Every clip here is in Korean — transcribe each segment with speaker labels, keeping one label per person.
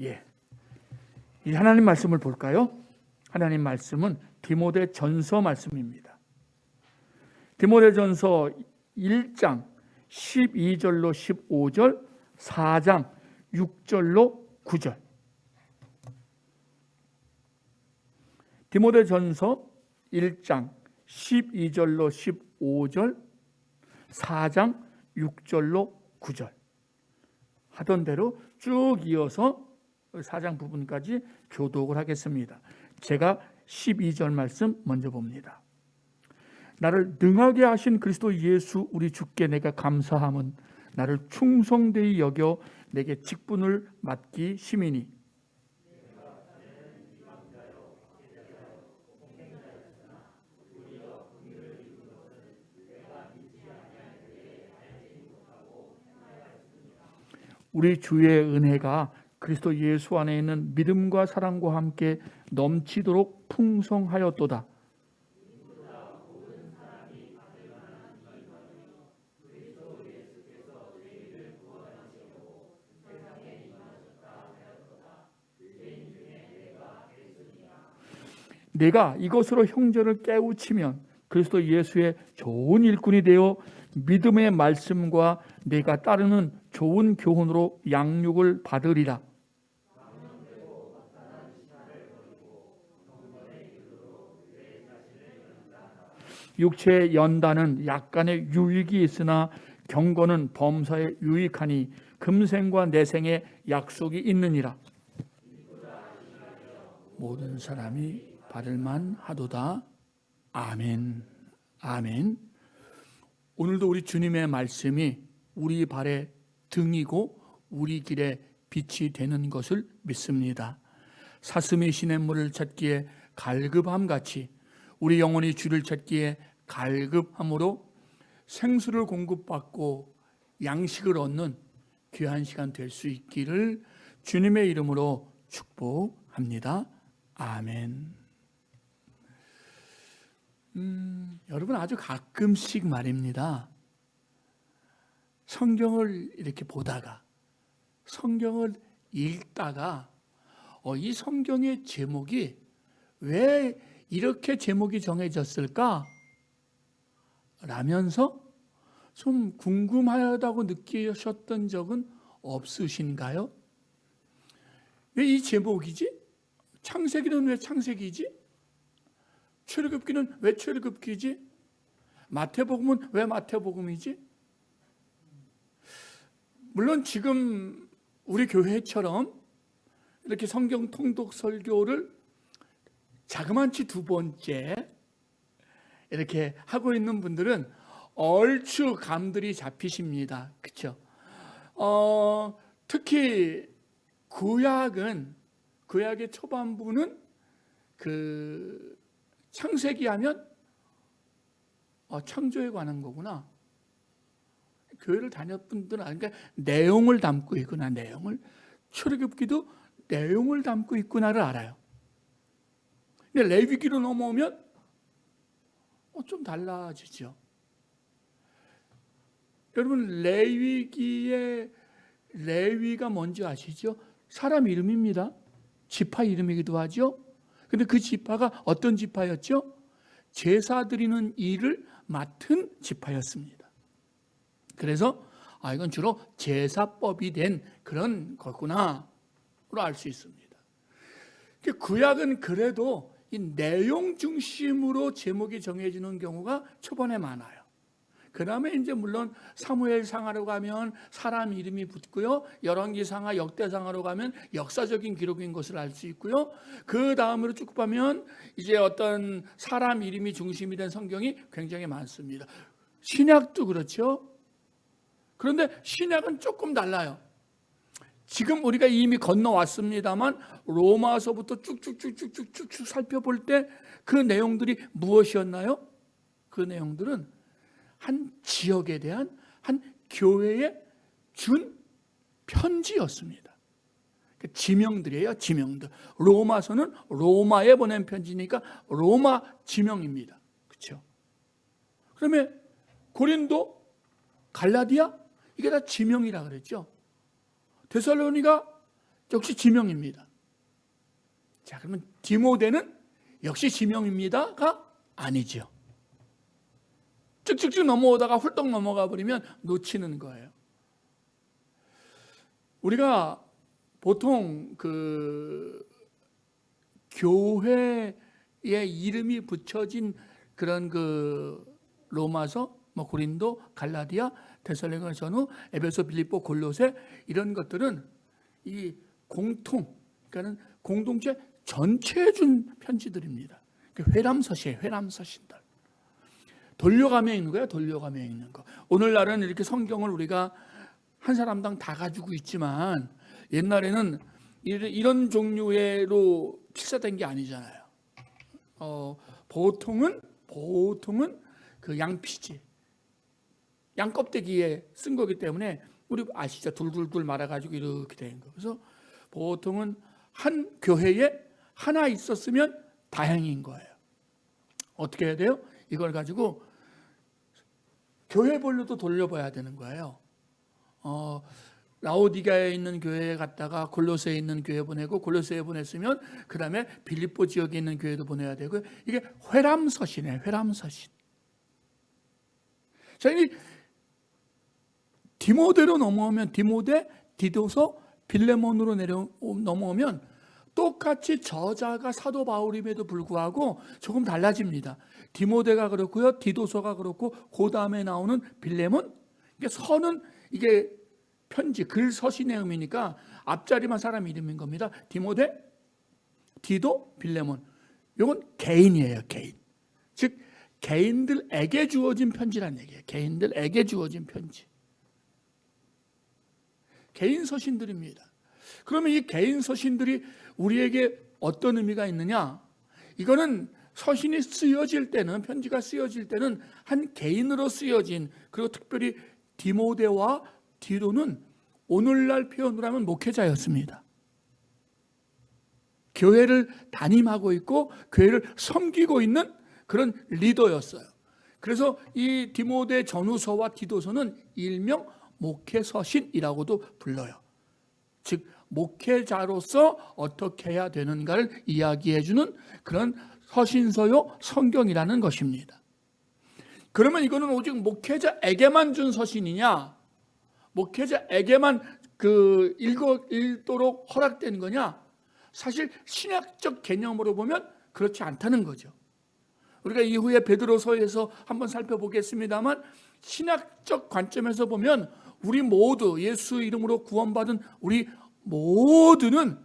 Speaker 1: 예. 이 하나님 말씀을 볼까요? 하나님 말씀은 디모데전서 말씀입니다. 디모데전서 1장 12절로 15절, 4장 6절로 9절. 디모데전서 1장 12절로 15절, 4장 6절로 9절. 하던 대로 쭉 이어서 4장 부분까지 교독을 하겠습니다. 제가 12절 말씀 먼저 봅니다. 나를 능하게 하신 그리스도 예수 우리 주께 내가 감사함은 나를 충성되이 여겨 내게 직분을 맡기 심이니 우리 주의 은혜가 그리스도 예수 안에 있는 믿음과 사랑과 함께 넘치도록 풍성하였도다. 내가 이것으로 형제를 깨우치면 그리스도 예수의 좋은 일꾼이 되어 믿음의 말씀과 내가 따르는 좋은 교훈으로 양육을 받으리라. 육체의 연단은 약간의 유익이 있으나 경건은 범사에 유익하니 금생과 내생에 약속이 있느니라. 모든 사람이 받을만 하도다. 아멘. 아멘. 오늘도 우리 주님의 말씀이 우리 발의 등이고 우리 길의 빛이 되는 것을 믿습니다. 사슴이 시냇물을 찾기에 갈급함같이 우리 영혼이 주를 찾기에 갈급함으로 생수를 공급받고 양식을 얻는 귀한 시간 될 수 있기를 주님의 이름으로 축복합니다. 아멘. 여러분, 아주 가끔씩 말입니다. 성경을 이렇게 보다가, 성경을 읽다가 이 성경의 제목이 왜 이렇게 제목이 정해졌을까? 라면서 좀 궁금하다고 느끼셨던 적은 없으신가요? 왜 이 제목이지? 창세기는 왜 창세기지? 출애굽기는 왜 출애굽기지? 마태복음은 왜 마태복음이지? 물론 지금 우리 교회처럼 이렇게 성경 통독 설교를 자그만치 2번째 이렇게 하고 있는 분들은 얼추 감들이 잡히십니다. 그렇죠? 특히 구약의 초반부는 그 창세기 하면 창조에 관한 거구나. 교회를 다녔던 분들은 그러니까 내용을 담고 있구나. 내용을. 출애굽기도 내용을 담고 있구나를 알아요. 근데 레위기로 넘어오면 좀 달라지죠. 여러분, 레위가 뭔지 아시죠? 사람 이름입니다. 지파 이름이기도 하죠. 근데 그 지파가 어떤 지파였죠? 제사 드리는 일을 맡은 지파였습니다. 그래서 이건 주로 제사법이 된 그런 거구나로 알 수 있습니다. 구약은 그래도 이 내용 중심으로 제목이 정해지는 경우가 초반에 많아요. 그 다음에 이제 물론 사무엘상하로 가면 사람 이름이 붙고요. 열왕기상하, 역대상하로 가면 역사적인 기록인 것을 알 수 있고요. 그 다음으로 쭉 가면 이제 어떤 사람 이름이 중심이 된 성경이 굉장히 많습니다. 신약도 그렇죠. 그런데 신약은 조금 달라요. 지금 우리가 이미 건너왔습니다만 로마서부터 쭉쭉쭉쭉쭉 살펴볼 때 그 내용들이 무엇이었나요? 그 내용들은 한 지역에 대한 한 교회에 준 편지였습니다. 지명들이에요. 지명들. 로마서는 로마에 보낸 편지니까 로마 지명입니다. 그렇죠? 그러면 고린도, 갈라디아 이게 다 지명이라 그랬죠. 데살로니가 역시 지명입니다. 자, 그러면 디모데는 역시 지명입니다가 아니죠. 쭉쭉쭉 넘어오다가 훌떡 넘어가 버리면 놓치는 거예요. 우리가 보통 그 교회에 이름이 붙여진 그런 그 로마서, 고린도, 갈라디아, 데살로니가 전후, 에베소, 빌립보, 골로새 이런 것들은 이 그러니까는 공동체 전체에 준 편지들입니다. 회람서시예요. 회람서신들. 돌려가며 읽는 거야. 돌려가며 읽는 거. 오늘날은 이렇게 성경을 우리가 한 사람당 다 가지고 있지만 옛날에는 이런 종류로 필사된 게 아니잖아요. 보통은 그 양피지, 양 껍데기에 쓴 거기 때문에 우리 아시죠? 둘둘둘 말아가지고 이렇게 된 거. 그래서 보통은 한 교회에 하나 있었으면 다행인 거예요. 어떻게 해야 돼요? 이걸 가지고 교회별로도 돌려봐야 되는 거예요. 라오디게아에 있는 교회에 갔다가 골로새에 있는 교회 보내고, 골로새에 보냈으면 그 다음에 빌립보 지역에 있는 교회도 보내야 되고, 이게 회람서신이에요. 회람서신. 자, 이 디모데로 넘어오면 디모데, 디도서, 빌레몬으로 넘어오면 똑같이 저자가 사도 바울임에도 불구하고 조금 달라집니다. 디모데가 그렇고요, 디도서가 그렇고, 그 다음에 나오는 빌레몬, 이게 서는 이게 편지, 글 서신의 의미니까 앞자리만 사람 이름인 겁니다. 디모데, 디도, 빌레몬. 이건 개인이에요, 개인. 즉 개인들에게 주어진 편지란 얘기예요. 개인들에게 주어진 편지. 개인 서신들입니다. 그러면 이 개인 서신들이 우리에게 어떤 의미가 있느냐? 이거는 서신이 쓰여질 때는, 편지가 쓰여질 때는 한 개인으로 쓰여진, 그리고 특별히 디모데와 디도는 오늘날 표현으로 하면 목회자였습니다. 교회를 담임하고 있고 교회를 섬기고 있는 그런 리더였어요. 그래서 이 디모데 전후서와 디도서는 일명 목회서신이라고도 불러요. 즉 목회자로서 어떻게 해야 되는가를 이야기해 주는 그런 서신서요 성경이라는 것입니다. 그러면 이거는 오직 목회자에게만 준 서신이냐? 목회자에게만 읽도록 허락된 거냐? 사실 신학적 개념으로 보면 그렇지 않다는 거죠. 우리가 이후에 베드로서에서 한번 살펴보겠습니다만, 신학적 관점에서 보면 우리 모두 예수 이름으로 구원받은 우리 모두는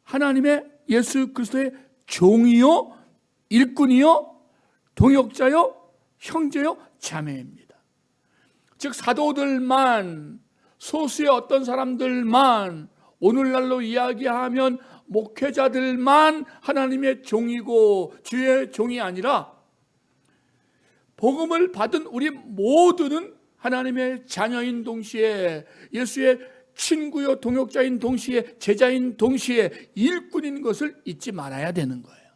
Speaker 1: 하나님의 예수 그리스도의 종이요, 일꾼이요, 동역자요, 형제요, 자매입니다. 즉 사도들만, 소수의 어떤 사람들만, 오늘날로 이야기하면 목회자들만 하나님의 종이고 주의 종이 아니라 복음을 받은 우리 모두는 하나님의 자녀인 동시에 예수의 친구요 동역자인 동시에 제자인 동시에 일꾼인 것을 잊지 말아야 되는 거예요.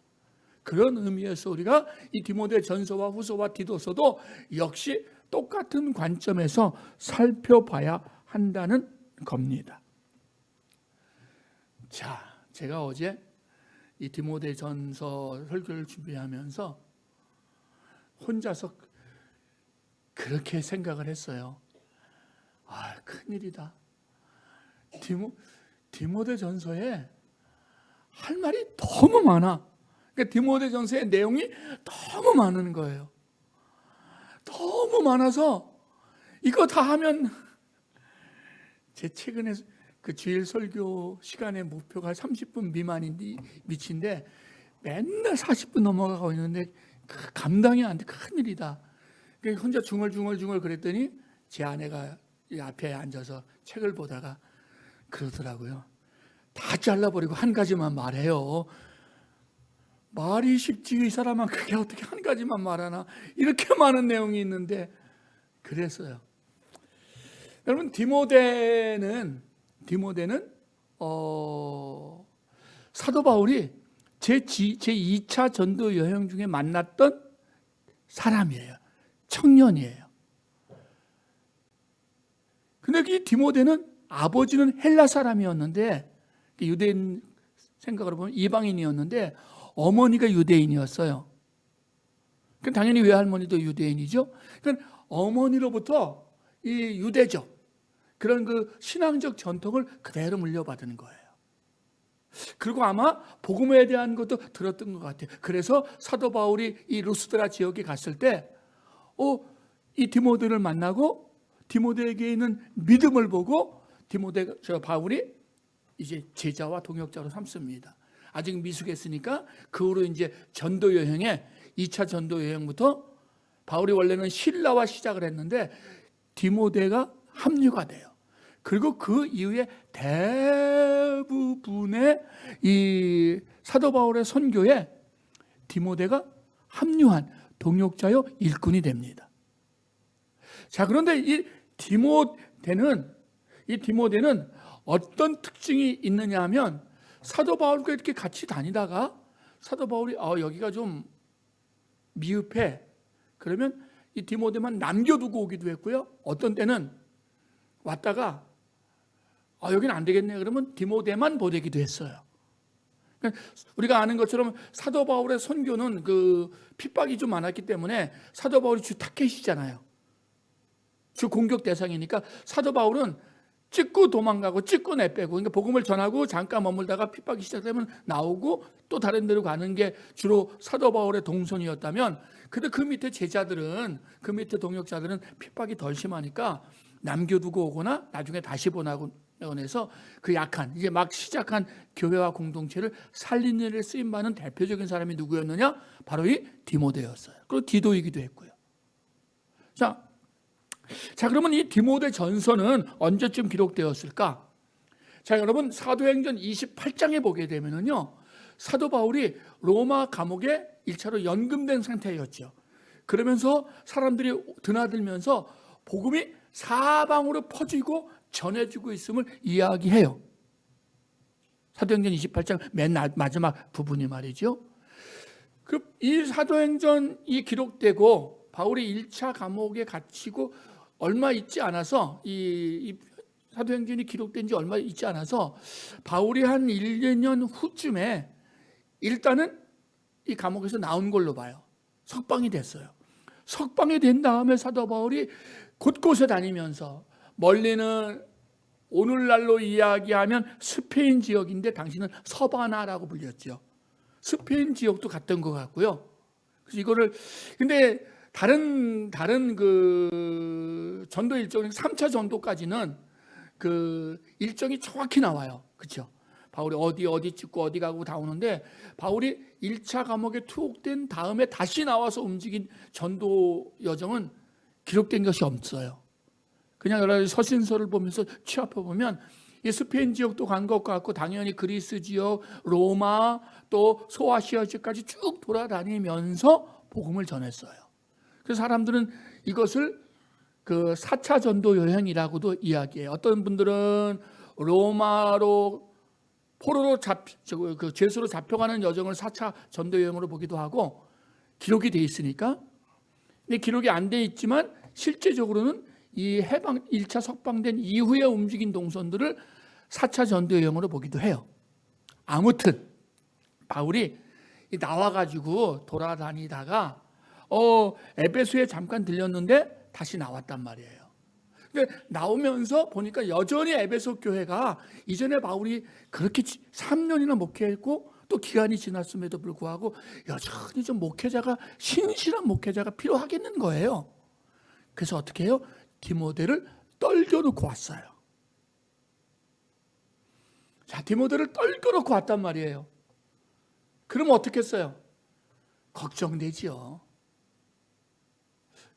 Speaker 1: 그런 의미에서 우리가 이 디모데 전서와 후서와 디도서도 역시 똑같은 관점에서 살펴봐야 한다는 겁니다. 자, 제가 어제 이 디모데 전서 설교를 준비하면서 혼자서 그렇게 생각을 했어요. 큰일이다. 디모데 전서에 할 말이 너무 많아. 그러니까 디모데 전서의 내용이 너무 많은 거예요. 너무 많아서 이거 다 하면 제 최근에 그 주일 설교 시간의 목표가 30분 미만인데 미친데 맨날 40분 넘어가고 있는데 감당이 안 돼. 큰일이다. 혼자 중얼중얼 그랬더니 제 아내가 이 앞에 앉아서 책을 보다가 그러더라고요. 다 잘라버리고 한 가지만 말해요. 말이 쉽지 이 사람은 그게 어떻게 한 가지만 말하나. 이렇게 많은 내용이 있는데 그랬어요. 여러분 디모데는 사도 바울이 제 2차 전도 여행 중에 만났던 사람이에요. 청년이에요. 근데 이 디모데는 아버지는 헬라 사람이었는데 유대인 생각으로 보면 이방인이었는데 어머니가 유대인이었어요. 그럼 당연히 외할머니도 유대인이죠. 그러니까 어머니로부터 이 유대적 그런 그 신앙적 전통을 그대로 물려받은 거예요. 그리고 아마 복음에 대한 것도 들었던 것 같아요. 그래서 사도 바울이 이 루스드라 지역에 갔을 때, 이 디모데를 만나고 디모데에게 있는 믿음을 보고 바울이 이제 제자와 동역자로 삼습니다. 아직 미숙했으니까 그 후로 이제 전도 여행에 2차 전도 여행부터 바울이 원래는 실라와 시작을 했는데 디모데가 합류가 돼요. 그리고 그 이후에 대부분의 이 사도 바울의 선교에 디모데가 합류한 동역자요 일꾼이 됩니다. 자, 그런데 이 디모데는 어떤 특징이 있느냐 하면 사도 바울과 이렇게 같이 다니다가 사도 바울이 여기가 좀 미흡해. 그러면 이 디모데만 남겨두고 오기도 했고요. 어떤 때는 왔다가 여기는 안 되겠네. 그러면 디모데만 보내기도 했어요. 그러니까 우리가 아는 것처럼 사도 바울의 선교는 그 핍박이 좀 많았기 때문에 사도 바울이 주 타켓이잖아요. 주 공격 대상이니까 사도 바울은 찍고 도망가고 찍고 내빼고, 그러니까 복음을 전하고 잠깐 머물다가 핍박이 시작되면 나오고 또 다른 데로 가는 게 주로 사도 바울의 동선이었다면, 근데 그 밑에 제자들은, 그 밑에 동역자들은 핍박이 덜 심하니까 남겨두고 오거나 나중에 다시 보내서 그 약한, 이제 막 시작한 교회와 공동체를 살리는 일에 쓰임받는 대표적인 사람이 누구였느냐? 바로 이 디모데였어요. 그리고 디도이기도 했고요. 자, 그러면 이 디모데 전서는 언제쯤 기록되었을까? 자, 여러분 사도행전 28장에 보게 되면은요, 사도 바울이 로마 감옥에 1차로 연금된 상태였죠. 그러면서 사람들이 드나들면서 복음이 사방으로 퍼지고 전해지고 있음을 이야기해요. 사도행전 28장 맨 마지막 부분이 말이죠. 이 사도행전이 기록되고 바울이 1차 감옥에 갇히고 얼마 있지 않아서 이 사도행전이 기록된 지 얼마 있지 않아서 바울이 한 1, 2년 후쯤에 일단은 이 감옥에서 나온 걸로 봐요. 석방이 됐어요. 석방이 된 다음에 사도 바울이 곳곳에 다니면서, 멀리는 오늘날로 이야기하면 스페인 지역인데 당시는 서바나라고 불렸죠. 스페인 지역도 갔던 것 같고요. 그래서 이거를, 근데 다른 그 전도 일정, 3차 전도까지는 그 일정이 정확히 나와요. 그렇죠? 바울이 어디 찍고 어디 가고 다 오는데, 바울이 1차 감옥에 투옥된 다음에 다시 나와서 움직인 전도 여정은 기록된 것이 없어요. 그냥 여러 가지 서신서를 보면서 취합해 보면 이 스페인 지역도 간 것 같고, 당연히 그리스 지역, 로마, 또 소아시아 지역까지 쭉 돌아다니면서 복음을 전했어요. 그래서 사람들은 이것을 그 4차 전도 여행이라고도 이야기해요. 어떤 분들은 로마로 포로로 죄수로 잡혀가는 여정을 4차 전도 여행으로 보기도 하고, 기록이 돼 있으니까. 근데 기록이 안 돼 있지만 실제적으로는 이 1차 석방된 이후에 움직인 동선들을 4차 전도 여행으로 보기도 해요. 아무튼 바울이 나와가지고 돌아다니다가 에베소에 잠깐 들렸는데 다시 나왔단 말이에요. 근데 나오면서 보니까 여전히 에베소 교회가 이전에 바울이 그렇게 3년이나 목회했고 또 기간이 지났음에도 불구하고 여전히 좀 신실한 목회자가 필요하겠는 거예요. 그래서 어떻게 해요? 디모데를 떨겨놓고 왔어요. 자, 디모데를 떨겨놓고 왔단 말이에요. 그러면 어떻게 했어요? 걱정되지요.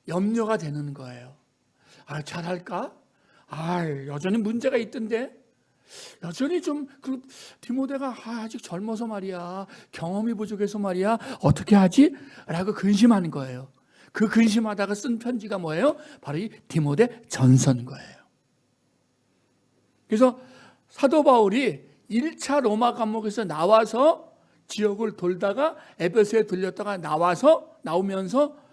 Speaker 1: 염려가 되는 거예요. 잘할까? 여전히 문제가 있던데. 여전히 좀 디모데가 아직 젊어서 말이야, 경험이 부족해서 말이야, 어떻게 하지? 라고 근심하는 거예요. 그 근심하다가 쓴 편지가 뭐예요? 바로 이 디모데 전서인 거예요. 그래서 사도 바울이 1차 로마 감옥에서 나와서 지역을 돌다가 에베소에 들렸다가 나오면서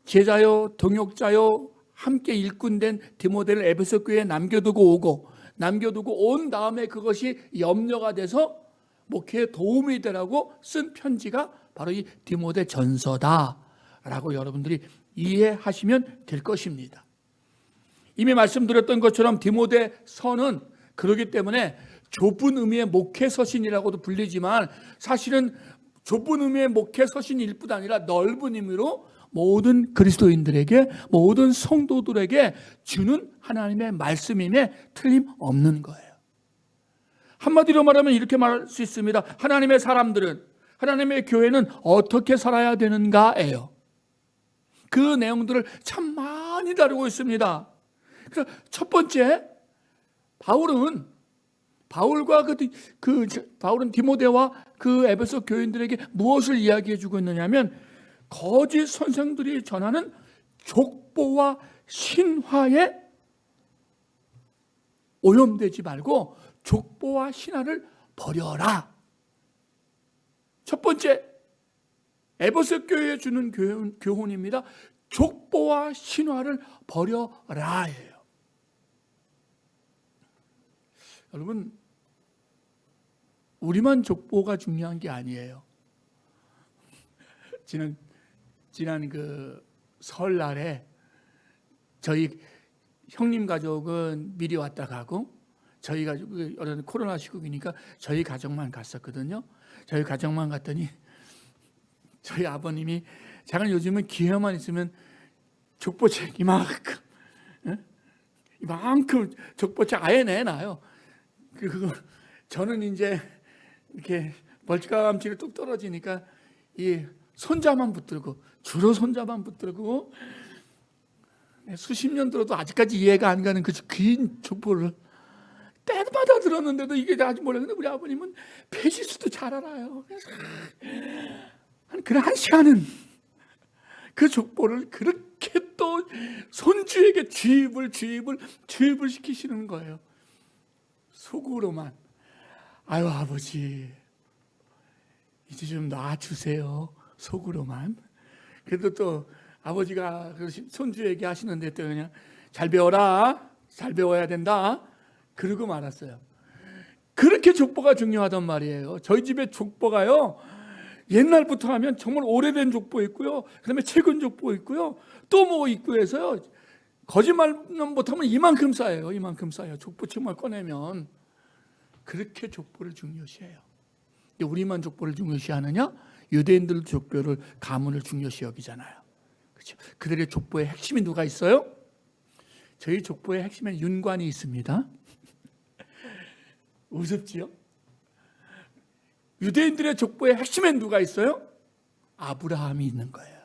Speaker 1: 제자요, 동역자요, 함께 일꾼된 디모데를 에베소 교회에 남겨두고 오고, 남겨두고 온 다음에 그것이 염려가 돼서 목회에 도움이 되라고 쓴 편지가 바로 이 디모데 전서다라고 여러분들이 이해하시면 될 것입니다. 이미 말씀드렸던 것처럼 디모데 서는 그러기 때문에 좁은 의미의 목회 서신이라고도 불리지만 사실은 좁은 의미의 목회 서신일 뿐 아니라 넓은 의미로 모든 그리스도인들에게, 모든 성도들에게 주는 하나님의 말씀임에 틀림없는 거예요. 한마디로 말하면 이렇게 말할 수 있습니다. 하나님의 사람들은, 하나님의 교회는 어떻게 살아야 되는가예요. 그 내용들을 참 많이 다루고 있습니다. 그래서 첫 번째, 바울은 디모데와 그 에베소 교인들에게 무엇을 이야기해 주고 있느냐면 거짓 선생들이 전하는 족보와 신화에 오염되지 말고 족보와 신화를 버려라. 첫 번째, 에베소 교회에 주는 교훈입니다. 족보와 신화를 버려라예요. 여러분, 우리만 족보가 중요한 게 아니에요. 지난 그 설날에 저희 형님 가족은 미리 왔다 가고 저희 가족은 코로나 시국이니까 저희 가족만 갔었거든요. 저희 가족만 갔더니 저희 아버님이 자기는 요즘은 기회만 있으면 족보책 이만큼 족보책 아예 내놔요. 그거 저는 이제 이렇게 멀찌감치로 뚝 떨어지니까 이 손자만 붙들고, 주로 손자만 붙들고 수십 년 들어도 아직까지 이해가 안 가는 그 긴 족보를 때마다 들었는데도 이게 아직 몰라요. 근데 우리 아버님은 페시스도 잘 알아요. 그래서 그런 한 시간은 그 족보를 그렇게 또 손주에게 주입을 시키시는 거예요. 속으로만, 아유 아버지 이제 좀 놔주세요. 속으로만. 그래도 또 아버지가 손주에게 하시는데 또 그냥 잘 배워라, 잘 배워야 된다 그러고 말았어요. 그렇게 족보가 중요하단 말이에요. 저희 집에 족보가요, 옛날부터 하면 정말 오래된 족보 있고요, 그다음에 최근 족보 있고요, 또 뭐 있고 해서요, 거짓말만 못하면 이만큼 쌓여요. 이만큼 쌓여요. 족보책만 꺼내면. 그렇게 족보를 중요시해요. 근데 우리만 족보를 중요시하느냐? 유대인들 족보를, 가문을 중요시 여기잖아요. 그렇죠? 그들의 족보의 핵심이 누가 있어요? 저희 족보의 핵심에 윤관이 있습니다. 우습지요? 유대인들의 족보의 핵심엔 누가 있어요? 아브라함이 있는 거예요.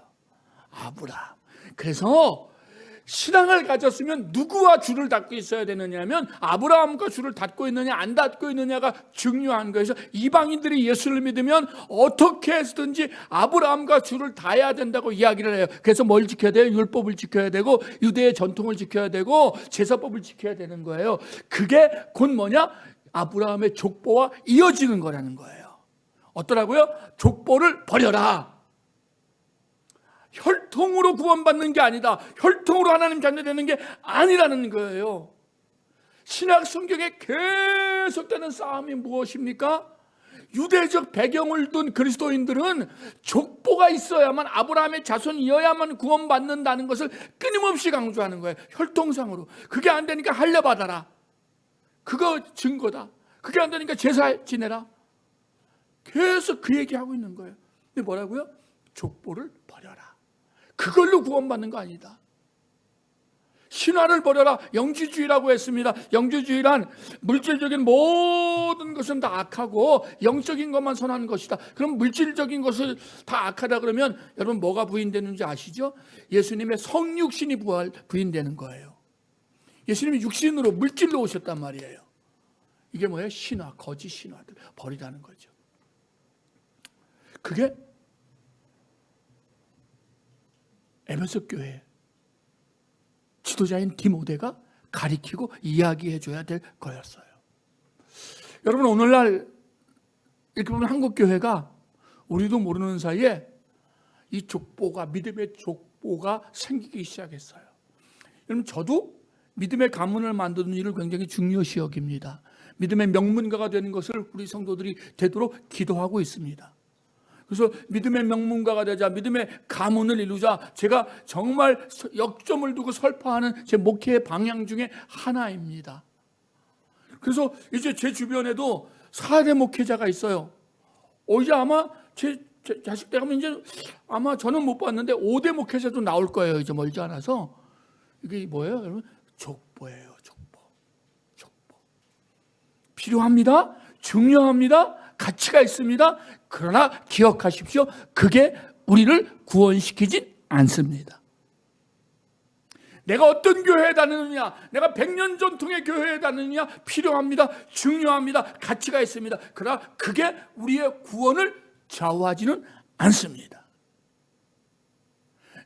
Speaker 1: 아브라함. 그래서 신앙을 가졌으면 누구와 줄을 닫고 있어야 되느냐면 아브라함과 줄을 닫고 있느냐 안 닫고 있느냐가 중요한 거예요. 그래서 이방인들이 예수를 믿으면 어떻게 해서든지 아브라함과 줄을 닫아야 된다고 이야기를 해요. 그래서 뭘 지켜야 돼요? 율법을 지켜야 되고 유대의 전통을 지켜야 되고 제사법을 지켜야 되는 거예요. 그게 곧 뭐냐? 아브라함의 족보와 이어지는 거라는 거예요. 어떠라고요? 족보를 버려라. 혈통으로 구원받는 게 아니다. 혈통으로 하나님 자녀 되는 게 아니라는 거예요. 신약 성경에 계속되는 싸움이 무엇입니까? 유대적 배경을 둔 그리스도인들은 족보가 있어야만, 아브라함의 자손이어야만 구원받는다는 것을 끊임없이 강조하는 거예요. 혈통상으로. 그게 안 되니까 할례 받아라. 그거 증거다. 그게 안 되니까 제사 지내라. 계속 그 얘기하고 있는 거예요. 근데 뭐라고요? 족보를 버려라. 그걸로 구원받는 거 아니다. 신화를 버려라. 영지주의라고 했습니다. 영지주의란 물질적인 모든 것은 다 악하고 영적인 것만 선한 것이다. 그럼 물질적인 것을 다 악하다 그러면 여러분 뭐가 부인되는지 아시죠? 예수님의 성육신이 부인되는 거예요. 예수님이 육신으로, 물질로 오셨단 말이에요. 이게 뭐예요? 신화, 거짓 신화들 버리라는 거죠. 그게 에베소 교회 지도자인 디모데가 가리키고 이야기해 줘야 될 거였어요. 여러분, 오늘날 이렇게 보면 한국 교회가 우리도 모르는 사이에 이 족보가, 믿음의 족보가 생기기 시작했어요. 여러분, 저도 믿음의 가문을 만드는 일을 굉장히 중요시 여깁니다. 믿음의 명문가가 되는 것을 우리 성도들이 되도록 기도하고 있습니다. 그래서 믿음의 명문가가 되자, 믿음의 가문을 이루자, 제가 정말 역점을 두고 설파하는 제 목회의 방향 중에 하나입니다. 그래서 이제 제 주변에도 4대 목회자가 있어요. 이제 아마 제 자식 때 가면 이제 아마 저는 못 봤는데 5대 목회자도 나올 거예요. 이제 멀지 않아서. 이게 뭐예요, 여러분? 족보예요, 족보. 필요합니다. 중요합니다. 가치가 있습니다. 그러나 기억하십시오. 그게 우리를 구원시키진 않습니다. 내가 어떤 교회에 다니느냐, 내가 100년 전통의 교회에 다니느냐, 필요합니다. 중요합니다. 가치가 있습니다. 그러나 그게 우리의 구원을 좌우하지는 않습니다.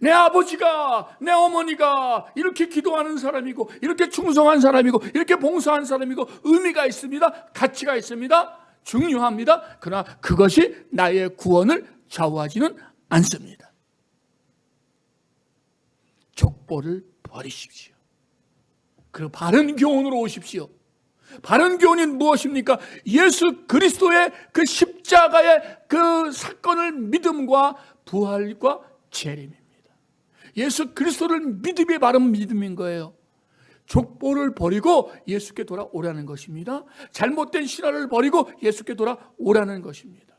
Speaker 1: 내 아버지가, 내 어머니가 이렇게 기도하는 사람이고, 이렇게 충성한 사람이고, 이렇게 봉사한 사람이고, 의미가 있습니다. 가치가 있습니다. 중요합니다. 그러나 그것이 나의 구원을 좌우하지는 않습니다. 족보를 버리십시오. 그리고 바른 교훈으로 오십시오. 바른 교훈이 무엇입니까? 예수 그리스도의 그 십자가의 그 사건을 믿음과 부활과 재림입니다. 예수 그리스도를 믿음이 바른 믿음인 거예요. 족보를 버리고 예수께 돌아오라는 것입니다. 잘못된 신화를 버리고 예수께 돌아오라는 것입니다.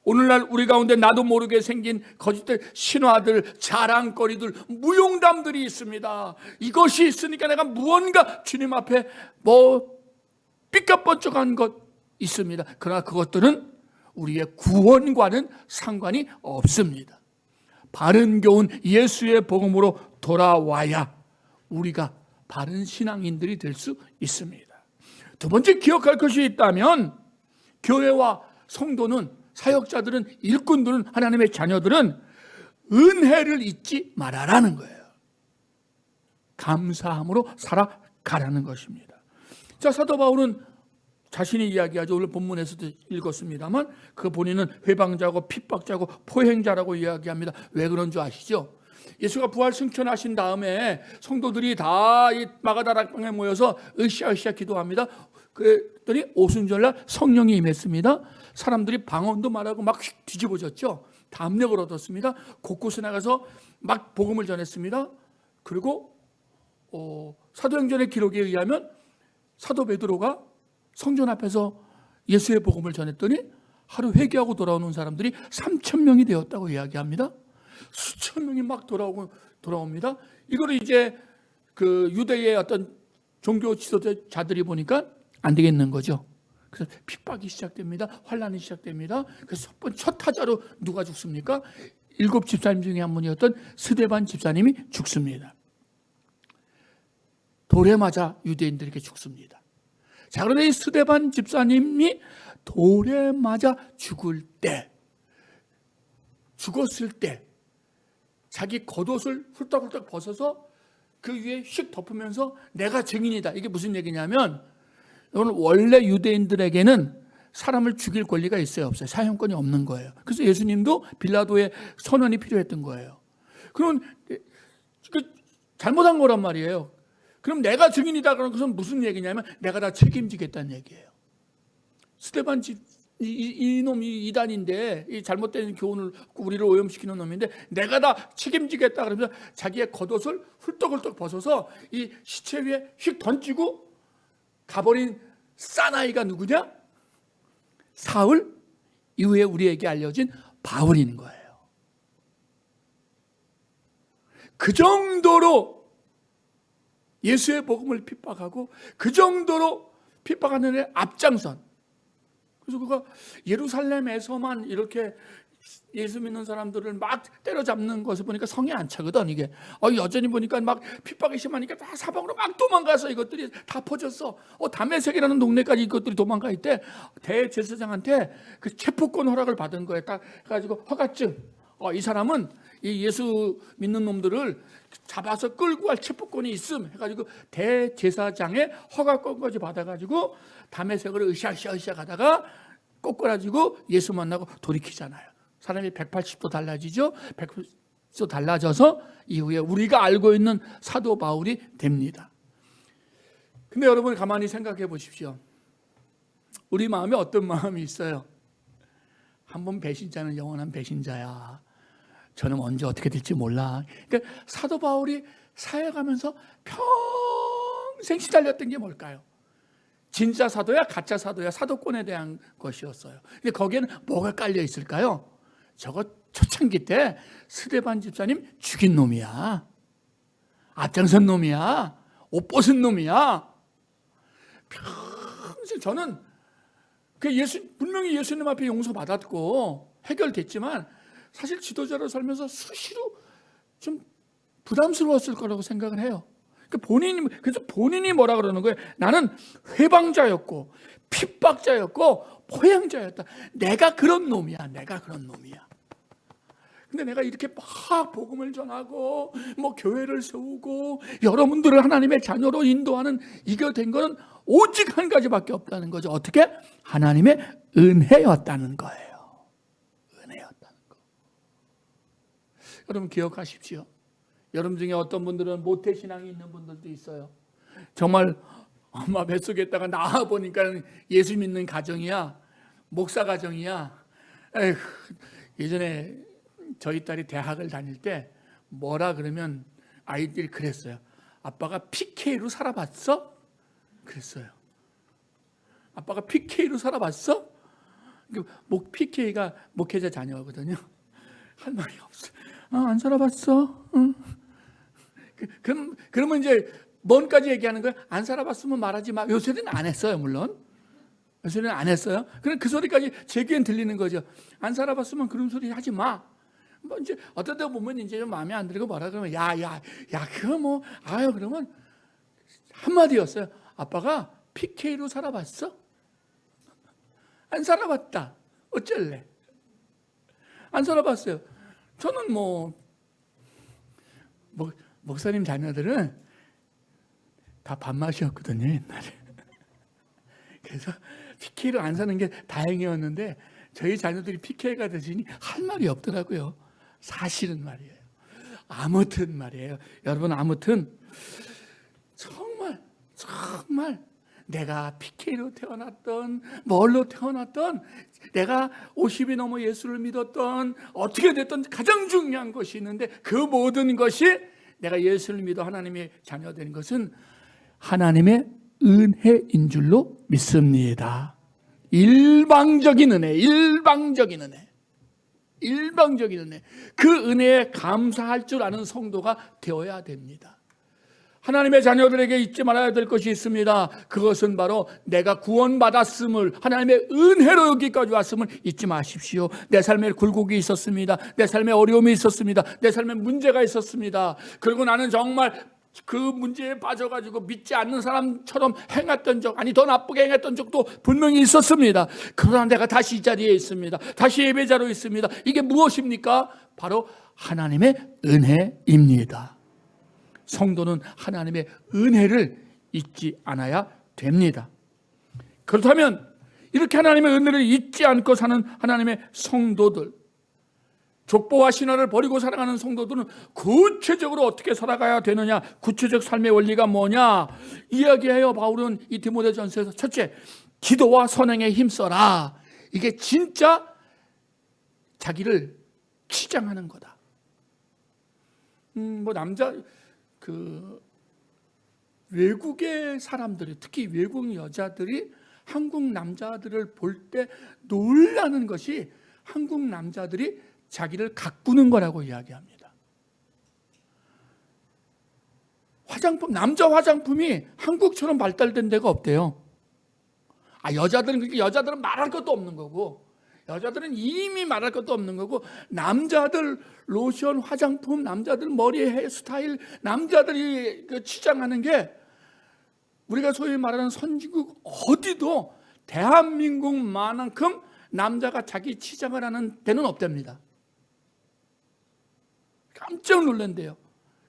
Speaker 1: 오늘날 우리 가운데 나도 모르게 생긴 거짓된 신화들, 자랑거리들, 무용담들이 있습니다. 이것이 있으니까 내가 무언가 주님 앞에 삐까뻔쩍한 것 있습니다. 그러나 그것들은 우리의 구원과는 상관이 없습니다. 바른 교훈 예수의 복음으로 돌아와야 우리가 바른 신앙인들이 될 수 있습니다. 두 번째 기억할 것이 있다면, 교회와 성도는, 사역자들은, 일꾼들은, 하나님의 자녀들은 은혜를 잊지 말아라는 거예요. 감사함으로 살아가라는 것입니다. 자, 사도 바울은 자신이 이야기하죠. 오늘 본문에서도 읽었습니다만 그 본인은 회방자고 핍박자고 포행자라고 이야기합니다. 왜 그런 줄 아시죠? 예수가 부활 승천하신 다음에 성도들이 다 이 마가다락방에 모여서 으쌰으쌰 기도합니다. 그랬더니 오순절날 성령이 임했습니다. 사람들이 방언도 말하고 막 뒤집어졌죠. 담력을 얻었습니다. 곳곳에 나가서 막 복음을 전했습니다. 그리고 사도행전의 기록에 의하면 사도 베드로가 성전 앞에서 예수의 복음을 전했더니 하루 회개하고 돌아오는 사람들이 3,000명이 되었다고 이야기합니다. 수천 명이 막 돌아옵니다. 이거를 이제 그 유대의 어떤 종교 지도자들이 보니까 안 되겠는 거죠. 그래서 핍박이 시작됩니다. 환란이 시작됩니다. 그래서 첫 타자로 누가 죽습니까? 7 집사님 중에 한 분이었던 스데반 집사님이 죽습니다. 돌에 맞아 유대인들에게 죽습니다. 자, 그런데 이 스데반 집사님이 돌에 맞아 죽었을 때 자기 겉옷을 훌떡훌떡 벗어서 그 위에 휙 덮으면서 내가 증인이다. 이게 무슨 얘기냐면, 여러분, 원래 유대인들에게는 사람을 죽일 권리가 있어요, 없어요? 사형권이 없는 거예요. 그래서 예수님도 빌라도의 선언이 필요했던 거예요. 그럼 잘못한 거란 말이에요. 그럼 내가 증인이다 그런 것은 무슨 얘기냐면 내가 다 책임지겠다는 얘기예요. 스데반 이놈이 이단인데, 이 잘못된 교훈을 우리를 오염시키는 놈인데 내가 다 책임지겠다 그러면서 자기의 겉옷을 훌떡훌떡 벗어서 이 시체 위에 휙 던지고 가버린 사나이가 누구냐? 사울, 이후에 우리에게 알려진 바울인 거예요. 그 정도로 예수의 복음을 핍박하고 그 정도로 핍박하는 애 앞장선. 그래서 그가 예루살렘에서만 이렇게 예수 믿는 사람들을 막 때려잡는 것을 보니까 성이 안 차거든. 이게 여전히 보니까 막 핍박이 심하니까 다 사방으로 막 도망가서 이것들이 다 퍼졌어. 다메섹이라는 동네까지 이것들이 도망가 있대. 대제사장한테 그 체포권 허락을 받은 거예요. 딱 해가지고 허가증. 이 사람은 이 예수 믿는 놈들을 잡아서 끌고 갈 체포권이 있음 해가지고 대제사장의 허가권까지 받아가지고 다메섹으로 으쌰으쌰 가다가 꼬꾸라지고 예수 만나고 돌이키잖아요. 사람이 180도 달라지죠. 180도 달라져서 이후에 우리가 알고 있는 사도 바울이 됩니다. 근데 여러분 가만히 생각해 보십시오. 우리 마음에 어떤 마음이 있어요? 한번 배신자는 영원한 배신자야. 저는 언제 어떻게 될지 몰라. 그러니까 사도 바울이 사역하면서 평생 시달렸던 게 뭘까요? 진짜 사도야 가짜 사도야, 사도권에 대한 것이었어요. 근데 거기에는 뭐가 깔려 있을까요? 저거 초창기 때 스데반 집사님 죽인 놈이야, 앞장선 놈이야, 옷 벗은 놈이야. 평생 저는 분명히 예수님 앞에 용서받았고 해결됐지만 사실 지도자로 살면서 수시로 좀 부담스러웠을 거라고 생각을 해요. 그래서 본인이 뭐라 그러는 거예요? 나는 회방자였고 핍박자였고 포양자였다. 내가 그런 놈이야. 근데 내가 이렇게 막 복음을 전하고 뭐 교회를 세우고 여러분들을 하나님의 자녀로 인도하는 이게 된 거는 오직 한 가지밖에 없다는 거죠. 어떻게? 하나님의 은혜였다는 거예요. 은혜였다는 거. 여러분 기억하십시오. 여러분 중에 어떤 분들은 모태신앙이 있는 분들도 있어요. 정말 엄마 뱃속에 있다가 나와보니까 예수 믿는 가정이야, 목사 가정이야. 에휴, 예전에 저희 딸이 대학을 다닐 때 뭐라 그러면 아이들이 그랬어요. 아빠가 PK로 살아봤어? 그랬어요. 아빠가 PK로 살아봤어? PK가 목회자 자녀거든요. 할 말이 없어. 안 살아봤어? 응. 그러면 이제 뭔까지 얘기하는 거예요? 안 살아봤으면 말하지 마. 요새는 안 했어요, 물론. 요새는 안 했어요. 그럼 그 소리까지 제 귀엔 들리는 거죠. 안 살아봤으면 그런 소리 하지 마. 뭐 이제 어떤 데 보면 이제 좀 마음에 안 들고 뭐라 그러면 야 그거 뭐 그러면 한마디였어요. 아빠가 PK로 살아봤어? 안 살아봤다. 어쩔래? 안 살아봤어요. 저는 목사님 자녀들은 다 밥맛이었거든요, 옛날에. 그래서 PK로 안 사는 게 다행이었는데 저희 자녀들이 PK가 되시니 할 말이 없더라고요. 사실은 말이에요. 아무튼 말이에요. 여러분, 아무튼 정말 내가 PK로 태어났던 뭘로 태어났던 내가 50이 넘어 예수를 믿었던 어떻게 됐던 가장 중요한 것이 있는데 그 모든 것이 내가 예수를 믿어 하나님의 자녀가 되는 것은 하나님의 은혜인 줄로 믿습니다. 일방적인 은혜. 그 은혜에 감사할 줄 아는 성도가 되어야 됩니다. 하나님의 자녀들에게 잊지 말아야 될 것이 있습니다. 그것은 바로 내가 구원받았음을, 하나님의 은혜로 여기까지 왔음을 잊지 마십시오. 내 삶에 굴곡이 있었습니다. 내 삶에 어려움이 있었습니다. 내 삶에 문제가 있었습니다. 그리고 나는 정말 그 문제에 빠져가지고 믿지 않는 사람처럼 행했던 적, 더 나쁘게 행했던 적도 분명히 있었습니다. 그러나 내가 다시 이 자리에 있습니다. 다시 예배자로 있습니다. 이게 무엇입니까? 바로 하나님의 은혜입니다. 성도는 하나님의 은혜를 잊지 않아야 됩니다. 그렇다면 이렇게 하나님의 은혜를 잊지 않고 사는 하나님의 성도들, 족보와 신화를 버리고 살아가는 성도들은 구체적으로 어떻게 살아가야 되느냐, 구체적 삶의 원리가 뭐냐 이야기해요. 바울은 이 디모데전서에서 첫째, 기도와 선행에 힘써라. 이게 진짜 자기를 치장하는 거다. 외국의 사람들이, 특히 외국 여자들이 한국 남자들을 볼 때 놀라는 것이 한국 남자들이 자기를 가꾸는 거라고 이야기합니다. 남자 화장품이 한국처럼 발달된 데가 없대요. 여자들은 말할 것도 없는 거고, 여자들은 이미 말할 것도 없는 거고, 남자들 로션, 화장품, 남자들 머리 헤어스타일, 남자들이 치장하는 게 우리가 소위 말하는 선진국 어디도 대한민국만큼 남자가 자기 치장을 하는 데는 없답니다. 깜짝 놀란대요.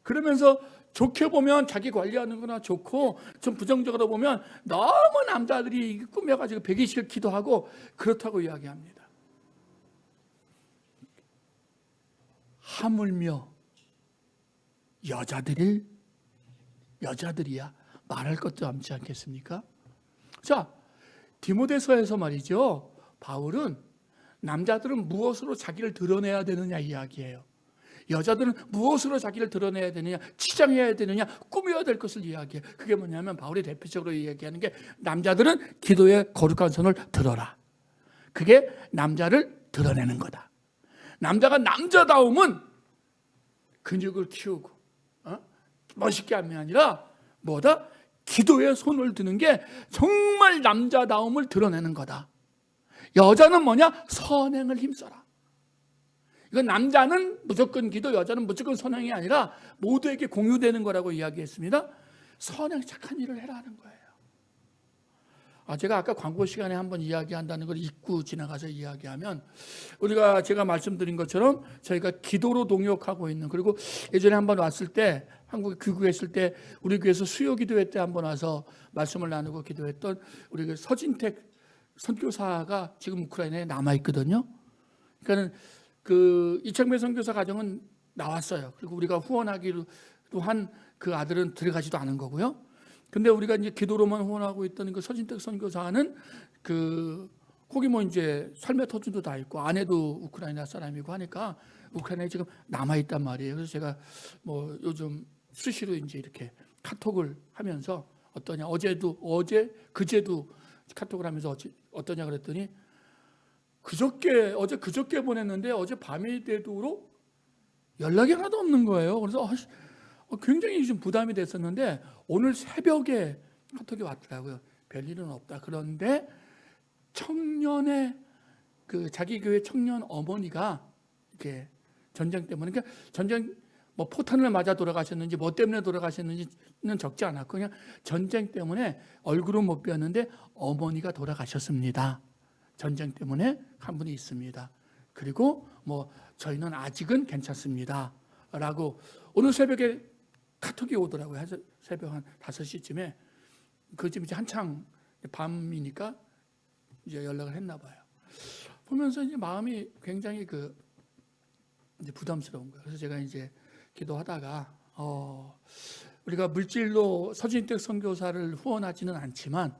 Speaker 1: 그러면서 좋게 보면 자기 관리하는 거나 좋고, 좀 부정적으로 보면 너무 남자들이 꾸며가지고 배기 싫기도 하고 그렇다고 이야기합니다. 하물며 여자들이야 말할 것도 없지 않겠습니까? 자, 디모데서에서 말이죠. 바울은 남자들은 무엇으로 자기를 드러내야 되느냐 이야기해요. 여자들은 무엇으로 자기를 드러내야 되느냐, 치장해야 되느냐, 꾸며야 될 것을 이야기해요. 그게 뭐냐면 바울이 대표적으로 이야기하는 게 남자들은 기도의 거룩한 손을 들어라. 그게 남자를 드러내는 거다. 남자가 남자다움은 근육을 키우고 멋있게 하면 아니라 뭐다? 기도의 손을 드는 게 정말 남자다움을 드러내는 거다. 여자는 뭐냐? 선행을 힘써라. 이건 남자는 무조건 기도, 여자는 무조건 선행이 아니라 모두에게 공유되는 거라고 이야기했습니다. 선행, 착한 일을 해라 하는 거예요. 제가 아까 광고 시간에 한번 이야기한다는 걸 잊고 지나가서 이야기하면, 제가 말씀드린 것처럼 저희가 기도로 동역하고 있는, 그리고 예전에 한번 왔을 때, 한국에 귀국했을 때 우리 교회에서 수요 기도회 때 한번 와서 말씀을 나누고 기도했던 우리 그 서진택 선교사가 지금 우크라이나에 남아 있거든요. 그러니까는 그 이창배 선교사 가정은 나왔어요. 그리고 우리가 후원하기로 한 그 아들은 들어가지도 않은 거고요. 근데 우리가 이제 기도로만 후원하고 있던 그 서진택 선교사는 거기 뭐 이제 삶의 터전도 다 있고 아내도 우크라이나 사람이고 하니까 우크라이나에 지금 남아 있단 말이에요. 그래서 제가 뭐 요즘 수시로 이제 이렇게 카톡을 하면서 어떠냐, 그제도 카톡을 하면서 어떠냐 그랬더니 어제 그저께 보냈는데 어제 밤이 되도록 연락이 하나도 없는 거예요. 그래서 굉장히 좀 부담이 됐었는데 오늘 새벽에 카톡이 왔더라고요. 별일은 없다. 그런데 청년의 자기 교회 청년 어머니가 이렇게 전쟁 때문에, 그러니까 전쟁 뭐 포탄을 맞아 돌아가셨는지 뭐 때문에 돌아가셨는지는 적지 않았고 그냥 전쟁 때문에 얼굴은 못 뵀는데 어머니가 돌아가셨습니다. 전쟁 때문에 한 분이 있습니다. 그리고 뭐 저희는 아직은 괜찮습니다. 라고 오늘 새벽에 카톡이 오더라고요. 새벽 한 5시쯤에. 그쯤 이제 한창 밤이니까 이제 연락을 했나 봐요. 보면서 이제 마음이 굉장히 이제 부담스러운 거예요. 그래서 제가 이제 기도하다가 우리가 물질로 서진택 선교사를 후원하지는 않지만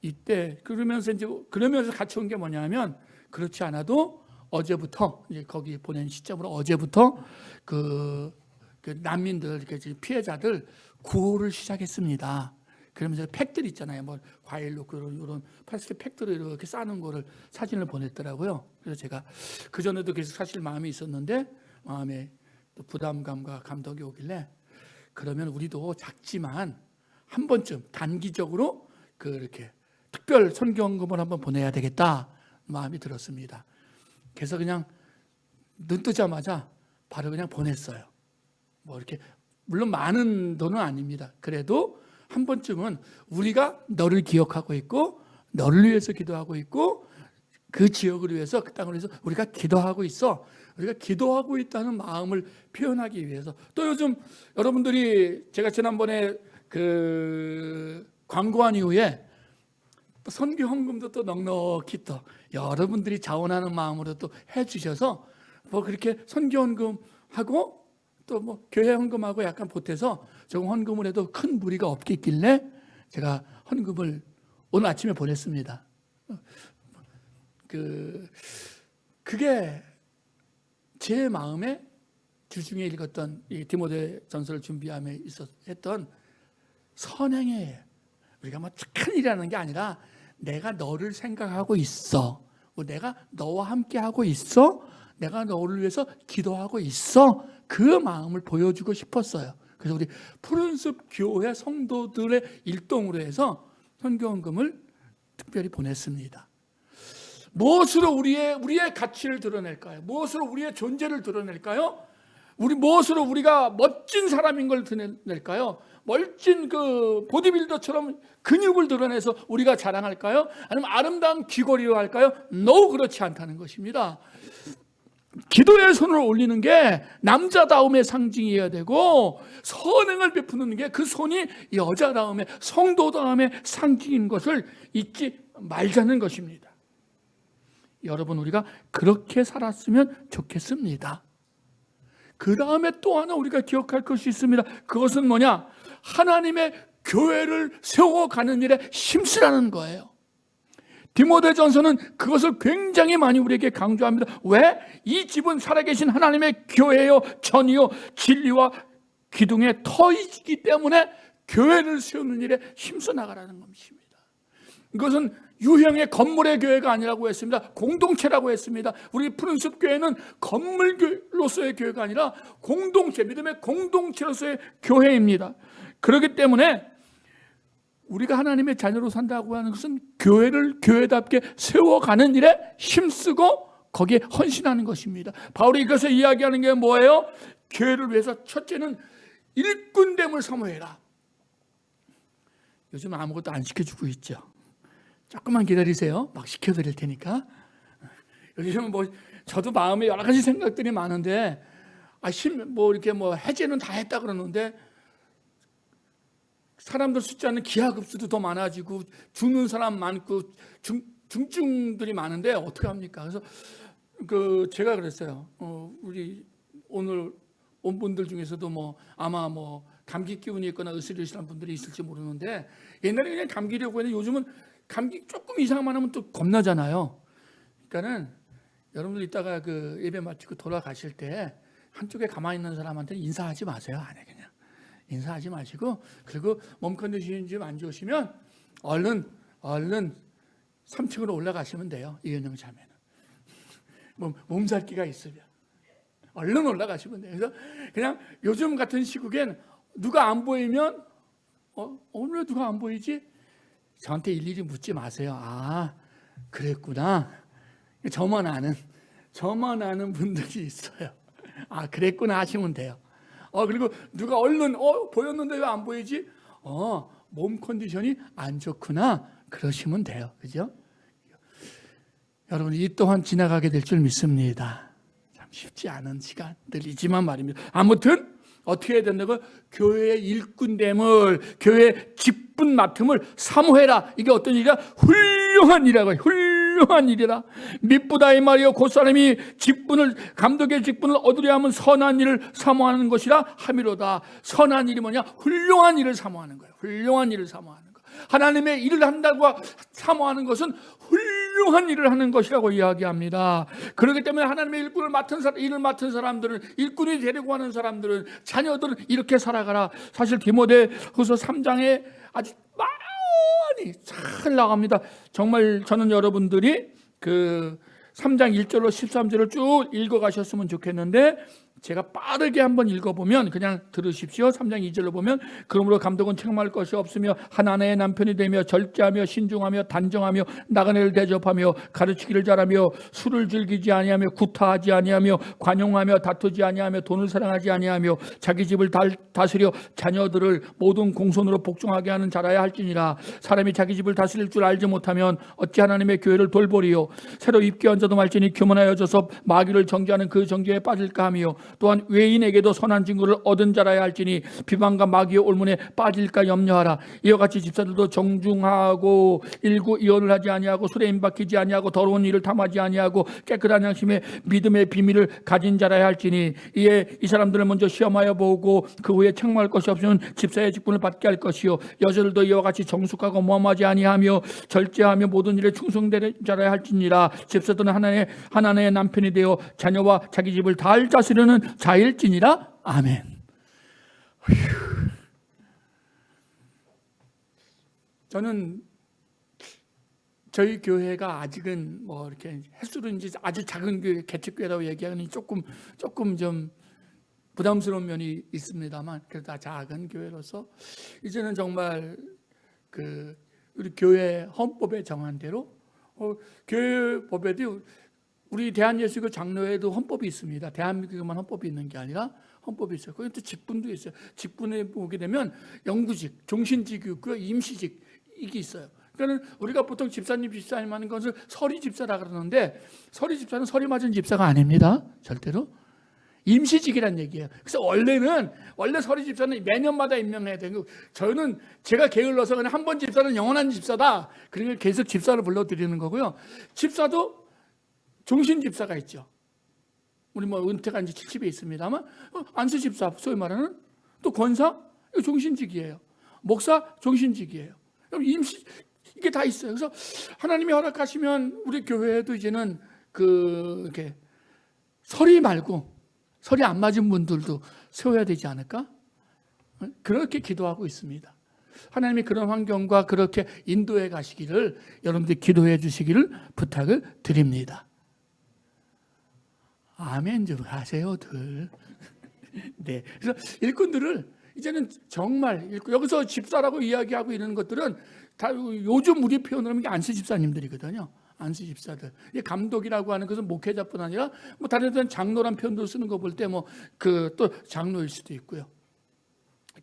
Speaker 1: 이때 그러면서 같이 온 게 뭐냐면, 그렇지 않아도 어제부터 이제 거기 보낸 시점으로 어제부터 그 난민들, 피해자들 구호를 시작했습니다. 그러면서 팩들 있잖아요. 뭐 과일 넣고 이런 플라스틱 팩들을 이렇게 싸는 거를 사진을 보냈더라고요. 그래서 제가 그 전에도 계속 사실 마음이 있었는데 마음에 또 부담감과 감동이 오길래, 그러면 우리도 작지만 한 번쯤 단기적으로 이렇게 특별 선교헌금을 한번 보내야 되겠다 마음이 들었습니다. 그래서 그냥 눈 뜨자마자 바로 그냥 보냈어요. 뭐 이렇게 물론 많은 돈은 아닙니다. 그래도 한 번쯤은 우리가 너를 기억하고 있고 너를 위해서 기도하고 있고 그 지역을 위해서 그 땅을 위해서 우리가 기도하고 있어. 우리가 기도하고 있다는 마음을 표현하기 위해서. 또 요즘 여러분들이 제가 지난번에 광고한 이후에 또 선교 헌금도 또 넉넉히 또 여러분들이 자원하는 마음으로 또 해주셔서 뭐 그렇게 선교 헌금하고 또 뭐 교회 헌금하고 약간 보태서 조금 헌금을 해도 큰 무리가 없겠길래 제가 헌금을 오늘 아침에 보냈습니다. 그게 제 마음에 주중에 읽었던 이 디모데 전서를 준비하며 했던 선행이에요. 우리가 뭐 착한 일이라는 게 아니라 내가 너를 생각하고 있어. 내가 너와 함께 하고 있어. 내가 너를 위해서 기도하고 있어. 그 마음을 보여주고 싶었어요. 그래서 우리 푸른숲 교회 성도들의 일동으로 해서 선교헌금을 특별히 보냈습니다. 무엇으로 우리의 가치를 드러낼까요? 무엇으로 우리의 존재를 드러낼까요? 무엇으로 우리가 멋진 사람인 걸 드러낼까요? 멋진 보디빌더처럼 근육을 드러내서 우리가 자랑할까요? 아니면 아름다운 귀걸이로 할까요? No, 그렇지 않다는 것입니다. 기도의 손을 올리는 게 남자다움의 상징이어야 되고, 선행을 베푸는 게 그 손이 여자다움의, 성도다움의 상징인 것을 잊지 말자는 것입니다. 여러분, 우리가 그렇게 살았으면 좋겠습니다. 그 다음에 또 하나 우리가 기억할 것이 있습니다. 그것은 뭐냐? 하나님의 교회를 세워가는 일에 힘쓰라는 거예요. 디모데전서는 그것을 굉장히 많이 우리에게 강조합니다. 왜? 이 집은 살아계신 하나님의 교회요, 전이요, 진리와 기둥의 터이기 때문에 교회를 세우는 일에 힘써 나가라는 것입니다. 이것은 유형의 건물의 교회가 아니라고 했습니다. 공동체라고 했습니다. 우리 푸른숲 교회는 건물로서의 교회가 아니라 공동체, 믿음의 공동체로서의 교회입니다. 그렇기 때문에 우리가 하나님의 자녀로 산다고 하는 것은 교회를 교회답게 세워가는 일에 힘쓰고 거기에 헌신하는 것입니다. 바울이 이것을 이야기하는 게 뭐예요? 교회를 위해서 첫째는 일꾼됨을 사모해라. 요즘 아무것도 안 시켜주고 있죠. 조금만 기다리세요. 막 시켜드릴 테니까. 요즘은 저도 마음에 여러 가지 생각들이 많은데, 이렇게 해제는 다 했다 그러는데, 사람들 숫자는 기하급수도 더 많아지고, 죽는 사람 많고, 중증들이 많은데, 어떻게 합니까? 그래서, 제가 그랬어요. 우리 오늘 온 분들 중에서도 아마 감기 기운이 있거나 으스러지시는 분들이 있을지 모르는데, 옛날에 그냥 감기려고 했는데 요즘은 감기 조금 이상만 하면 또 겁나잖아요. 그러니까는 여러분들 이따가 예배 마치고 돌아가실 때 한쪽에 가만히 있는 사람한테 인사하지 마세요. 안 해, 그냥. 인사하지 마시고, 그리고 몸 컨디션이 좀 안 좋으시면 얼른 3층으로 올라가시면 돼요. 이은영 자매는. 몸살기가 있으면. 얼른 올라가시면 돼요. 그래서 그냥 요즘 같은 시국엔 누가 안 보이면 오늘 왜 누가 안 보이지? 저한테 일일이 묻지 마세요. 아, 그랬구나. 저만 아는 분들이 있어요. 아, 그랬구나 하시면 돼요. 그리고 누가 얼른 보였는데 왜 안 보이지? 몸 컨디션이 안 좋구나. 그러시면 돼요. 그죠? 여러분, 이 또한 지나가게 될 줄 믿습니다. 참 쉽지 않은 시간들이지만 말입니다. 아무튼 어떻게 해야 된다고? 교회의 일꾼됨을, 교회의 직분 맡음을 사모해라. 이게 어떤 일이야? 훌륭한 일이라고 해요. 훌륭한 일이라. 미쁘다 이 말이요. 그 사람이 감독의 직분을 얻으려 하면 선한 일을 사모하는 것이라 함이로다. 선한 일이 뭐냐? 훌륭한 일을 사모하는 거예요. 훌륭한 일을 사모하는 거. 하나님의 일을 한다고 사모하는 것은 훌륭한 일을 하는 것이라고 이야기합니다. 그렇기 때문에 하나님의 일을 맡은 사람들은, 일꾼이 되려고 하는 사람들은, 자녀들은 이렇게 살아가라. 사실 디모데후서 3장에 아주 많이 잘 나갑니다. 정말 저는 여러분들이 3장 1절로 13절을 쭉 읽어가셨으면 좋겠는데, 제가 빠르게 한번 읽어보면 그냥 들으십시오. 3장 2절로 보면, 그러므로 감독은 책망할 것이 없으며 한 아내의 남편이 되며 절제하며 신중하며 단정하며 나그네를 대접하며 가르치기를 잘하며 술을 즐기지 아니하며 구타하지 아니하며 관용하며 다투지 아니하며 돈을 사랑하지 아니하며 자기 집을 다스려 자녀들을 모든 공손으로 복종하게 하는 자라야 할지니라. 사람이 자기 집을 다스릴 줄 알지 못하면 어찌 하나님의 교회를 돌보리요. 새로 입게 한 자도 말지니 교만하여져서 마귀를 정죄하는 그 정죄에 빠질까 하며, 또한 외인에게도 선한 증거를 얻은 자라야 할지니 비방과 마귀의 올문에 빠질까 염려하라. 이와 같이 집사들도 정중하고 일구이언을 하지 아니하고 술에 임박히지 아니하고 더러운 일을 탐하지 아니하고 깨끗한 양심의 믿음의 비밀을 가진 자라야 할지니, 이에 이 사람들을 먼저 시험하여 보고 그 후에 책망할 것이 없으면 집사의 직분을 받게 할 것이요. 여자들도 이와 같이 정숙하고 모함하지 아니하며 절제하며 모든 일에 충성되는 자라야 할지니라. 집사들은 하나님의 남편이 되어 자녀와 자기 집을 잘 다스리는 자일지니라. 아멘. 저는 저희 교회가 아직은 이렇게 횟수로인지 아주 작은 교회, 개척교회라고 얘기하니 조금 좀 부담스러운 면이 있습니다만, 그래도 작은 교회로서 이제는 정말 우리 교회 헌법에 정한 대로 교회 법에도 우리 대한예수교 장로회도 헌법이 있습니다. 대한민국에만 헌법이 있는 게 아니라 헌법이 있어요. 거기 또 직분도 있어요. 직분에 보게 되면 영구직, 종신직이 있고요, 임시직 이게 있어요. 그러니까 우리가 보통 집사님 하는 것을 서리 집사라 그러는데, 서리 집사는 서리 맞은 집사가 아닙니다. 절대로. 임시직이란 얘기예요. 그래서 원래 서리 집사는 매년마다 임명해야 되고, 저는 제가 게을러서 그냥 한 번 집사는 영원한 집사다. 그러니까 계속 집사를 불러드리는 거고요. 집사도 종신 집사가 있죠. 우리 은퇴가 이제 70에 있습니다만, 안수 집사, 소위 말하는 또 권사, 이거 종신직이에요. 목사 종신직이에요. 그럼 임시 이게 다 있어요. 그래서 하나님이 허락하시면 우리 교회에도 이제는 이렇게 설이 말고 설이 안 맞은 분들도 세워야 되지 않을까? 그렇게 기도하고 있습니다. 하나님이 그런 환경과 그렇게 인도해 가시기를 여러분들이 기도해 주시기를 부탁을 드립니다. 아멘 좀 하세요들. 네. 그래서 일꾼들을 이제는 정말 여기서 집사라고 이야기하고 이런 것들은 다 요즘 우리 표현으로 하면 안수 집사님들이거든요. 안수 집사들. 이 감독이라고 하는 것은 목회자뿐 아니라 뭐 다른 데는 장로란 표현도 쓰는 거 볼 때 뭐 또 장로일 수도 있고요.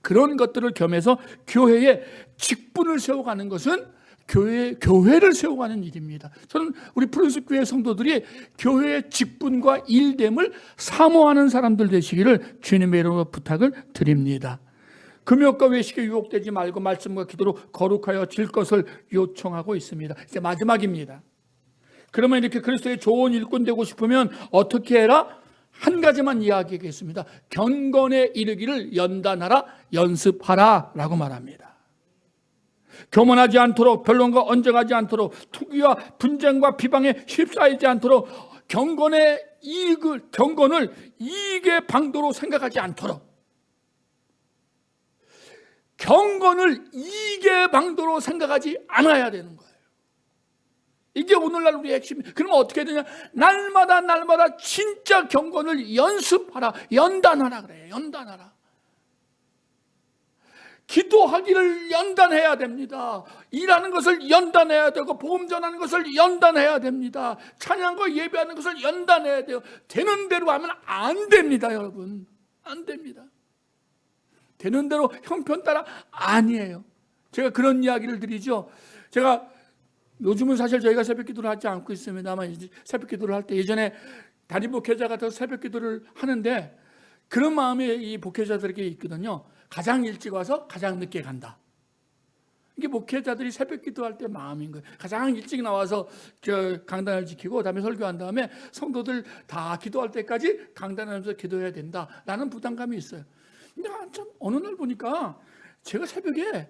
Speaker 1: 그런 것들을 겸해서 교회에 직분을 세워가는 것은 교회를 세워가는 일입니다. 저는 우리 푸른숲 교회 성도들이 교회의 직분과 일됨을 사모하는 사람들 되시기를 주님의 이름으로 부탁을 드립니다. 금욕과 외식에 유혹되지 말고 말씀과 기도로 거룩하여 질 것을 요청하고 있습니다. 이제 마지막입니다. 그러면 이렇게 그리스도의 좋은 일꾼 되고 싶으면 어떻게 해라? 한 가지만 이야기하겠습니다. 경건에 이르기를 연단하라, 연습하라 라고 말합니다. 교만하지 않도록, 변론과 언쟁하지 않도록, 투기와 분쟁과 비방에 휩싸이지 않도록, 경건을 이익의 방도로 생각하지 않도록, 경건을 이익의 방도로 생각하지 않아야 되는 거예요. 이게 오늘날 우리의 핵심. 그러면 어떻게 되냐? 날마다 진짜 경건을 연습하라, 연단하라 그래요. 연단하라. 기도하기를 연단해야 됩니다. 일하는 것을 연단해야 되고 복음 전하는 것을 연단해야 됩니다. 찬양과 예배하는 것을 연단해야 돼요. 되는 대로 하면 안 됩니다, 여러분. 안 됩니다. 되는 대로 형편 따라 아니에요. 제가 그런 이야기를 드리죠. 제가 요즘은 사실 저희가 새벽 기도를 하지 않고 있습니다만 새벽 기도를 할 때 예전에 단임 목회자 같아서 새벽 기도를 하는데 그런 마음이 이 목회자들에게 있거든요. 가장 일찍 와서 가장 늦게 간다. 이게 목회자들이 새벽 기도할 때 마음인 거예요. 가장 일찍 나와서 강단을 지키고 그다음에 설교한 다음에 성도들 다 기도할 때까지 강단하면서 기도해야 된다라는 부담감이 있어요. 근데 참 어느 날 보니까 제가 새벽에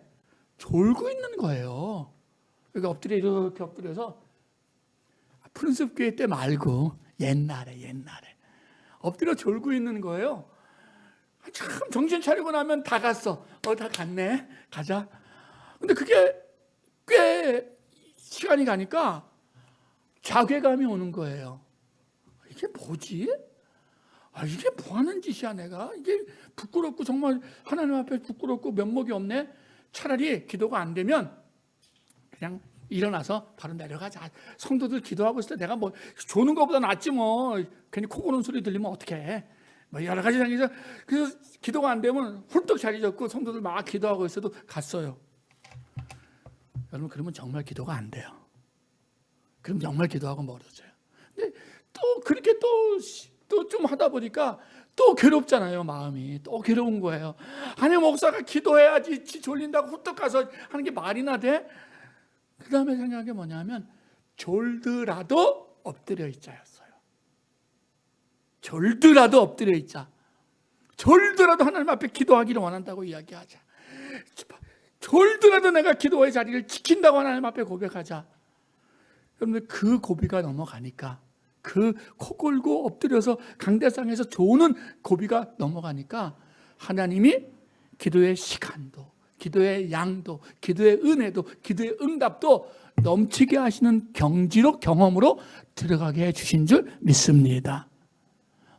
Speaker 1: 졸고 있는 거예요. 그러니까 이렇게 엎드려서 푸른숲 교회 때 말고 옛날에 엎드려 졸고 있는 거예요. 참 정신 차리고 나면 다 갔어. 다 갔네. 가자. 근데 그게 꽤 시간이 가니까 자괴감이 오는 거예요. 이게 뭐지? 이게 뭐 하는 짓이야 내가? 이게 부끄럽고 정말 하나님 앞에 부끄럽고 면목이 없네. 차라리 기도가 안 되면 그냥 일어나서 바로 내려가자. 성도들 기도하고 있을 때 내가 뭐 조는 것보다 낫지 뭐. 괜히 코 고는 소리 들리면 어떡해. 뭐 여러 가지 생기죠. 그래서 기도가 안 되면 훌떡 자리 잡고 성도들 막 기도하고 있어도 갔어요. 여러분 그러면 정말 기도가 안 돼요. 그럼 정말 기도하고 멀어져요. 근데 또 그렇게 또 좀 하다 보니까 또 괴롭잖아요. 마음이 또 괴로운 거예요. 아니 목사가 기도해야지 졸린다고 훌떡 가서 하는 게 말이나 돼? 그 다음에 생각한 게 뭐냐면 졸더라도 엎드려 있자였어요. 졸더라도 엎드려 있자. 졸더라도 하나님 앞에 기도하기를 원한다고 이야기하자. 졸더라도 내가 기도의 자리를 지킨다고 하나님 앞에 고백하자. 여러분들 그 고비가 넘어가니까 그 코 골고 엎드려서 강대상에서 조는 고비가 넘어가니까 하나님이 기도의 시간도 기도의 양도 기도의 은혜도 기도의 응답도 넘치게 하시는 경험으로 들어가게 해주신 줄 믿습니다.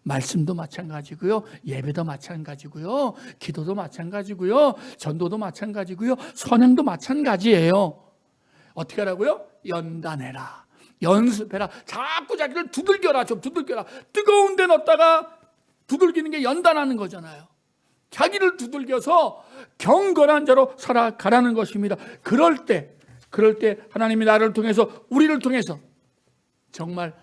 Speaker 1: 말씀도 마찬가지고요. 예배도 마찬가지고요. 기도도 마찬가지고요. 전도도 마찬가지고요. 선행도 마찬가지예요. 어떻게 하라고요? 연단해라. 연습해라. 자꾸 자기를 두들겨라. 좀 두들겨라. 뜨거운 데 넣었다가 두들기는 게 연단하는 거잖아요. 자기를 두들겨서 경건한 자로 살아가라는 것입니다. 그럴 때 하나님이 나를 통해서 우리를 통해서 정말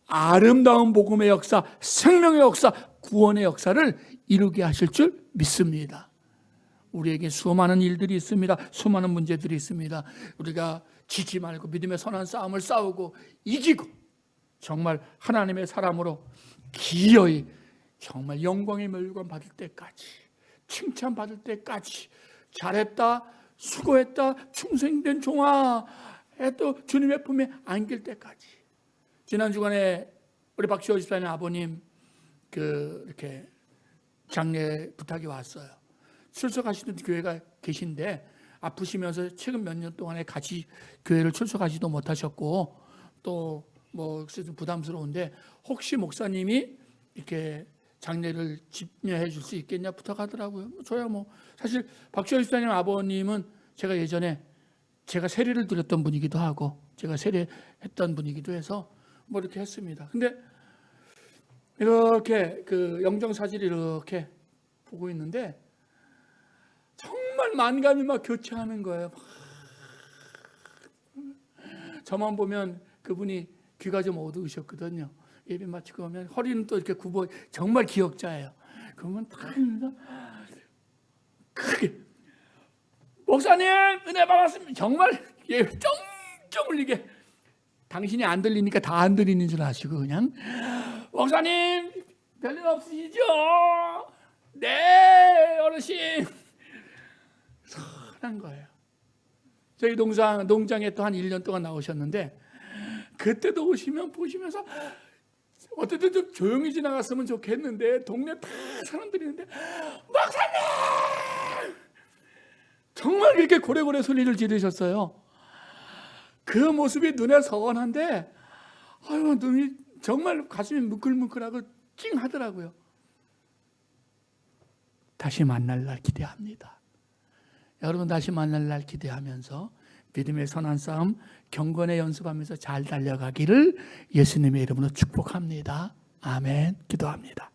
Speaker 1: 아름다운 복음의 역사, 생명의 역사, 구원의 역사를 이루게 하실 줄 믿습니다. 우리에게 수많은 일들이 있습니다. 수많은 문제들이 있습니다. 우리가 지지 말고 믿음의 선한 싸움을 싸우고 이기고 정말 하나님의 사람으로 기어이 정말 영광의 멸관 받을 때까지 칭찬받을 때까지 잘했다, 수고했다, 충성된 종아, 또 주님의 품에 안길 때까지. 지난 주간에 우리 박시호 집사님 아버님 이렇게 장례 부탁이 왔어요. 출석하시는 교회가 계신데 아프시면서 최근 몇 년 동안에 같이 교회를 출석하지도 못하셨고 또 뭐 그래서 부담스러운데 혹시 목사님이 이렇게 장례를 집례해 줄 수 있겠냐 부탁하더라고요. 저야 뭐 사실 박시호 집사님 아버님은 제가 예전에 제가 세례를 드렸던 분이기도 하고 제가 세례했던 분이기도 해서 뭐 이렇게 했습니다. 근데 이렇게 그 영정 사진을 이렇게 보고 있는데 정말 만감이 막 교차하는 거예요. 저만 보면 그분이 귀가 좀 어두우셨거든요. 예배 마치고 오면 허리는 또 이렇게 굽어 정말 기억자예요. 그러면 다 크게 목사님 은혜 받았습니다. 정말 쩡쩡 울리게 당신이 안 들리니까 다 안 들리는 줄 아시고 그냥 목사님 별일 없으시죠? 네 어르신 선한 거예요. 저희 농장에 또 한 1년 동안 나오셨는데 그때도 오시면 보시면서 어떨 때 좀 조용히 지나갔으면 좋겠는데 동네 다 사람들이 있는데 목사님! 정말 그렇게 고래고래 소리를 지르셨어요. 그 모습이 눈에 선한데 아유 눈이 정말 가슴이 무끌무끌하고 찡하더라고요. 다시 만날 날 기대합니다. 여러분 다시 만날 날 기대하면서 믿음의 선한 싸움 경건의 연습하면서 잘 달려가기를 예수님의 이름으로 축복합니다. 아멘. 기도합니다.